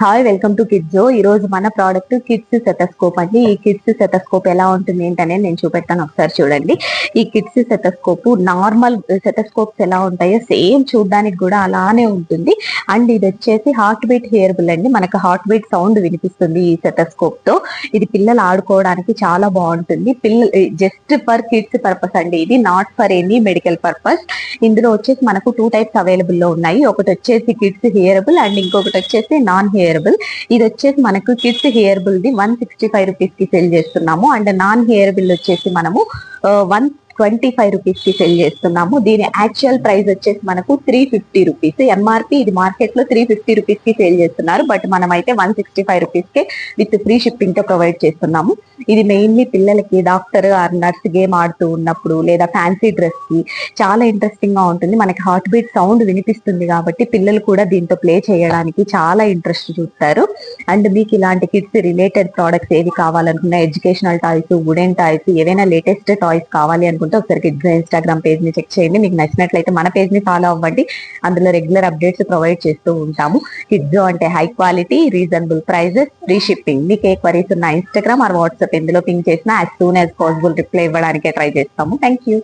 Hi, welcome to కిడ్జో. ఈ రోజు మన ప్రోడక్ట్ కిడ్స్ సెటస్కోప్ అండి. ఈ కిడ్స్ సెటస్కోప్ ఎలా ఉంటుంది ఏంటనేది నేను చూపెడతాను, ఒకసారి చూడండి. ఈ కిడ్స్ సెటస్కోప్ నార్మల్ సెటస్కోప్స్ ఎలా ఉంటాయో సేమ్ చూడడానికి కూడా అలానే ఉంటుంది. అండ్ ఇది వచ్చేసి హార్ట్ బీట్ హియరబుల్ అండి. మనకు హార్ట్ బీట్ సౌండ్ వినిపిస్తుంది ఈ సెటస్కోప్ తో. ఇది పిల్లలు ఆడుకోవడానికి చాలా బాగుంటుంది. జస్ట్ ఫర్ కిడ్స్ పర్పస్ అండి, ఇది not for any medical purpose. ఇందులో వచ్చేసి మనకు 2 టైప్స్ అవైలబుల్ లో ఉన్నాయి. ఒకటి వచ్చేసి కిడ్స్ హియరబుల్ అండ్ ఇంకొకటి వచ్చేసి నాన్ హియరబుల్. ఇది వచ్చేసి మనకు కిడ్స్ హియరబుల్ ది 165 రూపీస్ కి సెల్ చేస్తున్నాము. అండ్ నాన్ హియరబుల్ వచ్చేసి మనము 125 రూపీస్ కి సెల్ చేస్తున్నాము. దీని యాక్చువల్ ప్రైస్ వచ్చేసి మనకు 350 రూపీస్. ఎంఆర్పి ఇది మార్కెట్ లో 350 రూపీస్ కి సేల్ చేస్తున్నారు. బట్ మనం అయితే 165 rupees K with free shipping తో ప్రొవైడ్ చేస్తున్నాము. ఇది మెయిన్లీ పిల్లలకి డాక్టర్ ఆర్ నర్స్ గేమ్ ఆడుతూ ఉన్నప్పుడు లేదా ఫ్యాన్సీ డ్రెస్ కి చాలా ఇంట్రెస్టింగ్ గా ఉంటుంది. మనకి హార్ట్ బీట్ సౌండ్ వినిపిస్తుంది కాబట్టి పిల్లలు కూడా దీంతో ప్లే చేయడానికి చాలా ఇంట్రెస్ట్ చూస్తారు. అండ్ మీకు ఇలాంటి కిడ్స్ రిలేటెడ్ ప్రోడక్ట్స్ ఏవి కావాలనుకున్నా, ఎడ్యుకేషనల్ టాయ్స్, వుడెన్ టాయ్స్, ఏవైనా లేటెస్ట్ టాయ్స్ కావాలి అనుకుంటే ఒకసారి కిడ్స్ ఇన్స్టాగ్రామ్ పేజ్ ని చెక్ చేయండి. మీకు నచ్చినట్లయితే మన పేజ్ ని ఫాలో అవ్వండి. అందులో రెగ్యులర్ అప్డేట్స్ ప్రొవైడ్ చేస్తూ ఉంటాము. కిడ్స్ అంటే high quality, reasonable prices, free shipping. మీకు ఏ క్వరీస్ ఉన్న ఇన్స్టాగ్రామ్ ఆర్ వాట్సాప్ ఎందులో పింక్ చేసినా as soon as possible reply ఇవ్వడానికే ట్రై చేస్తాము. Thank you.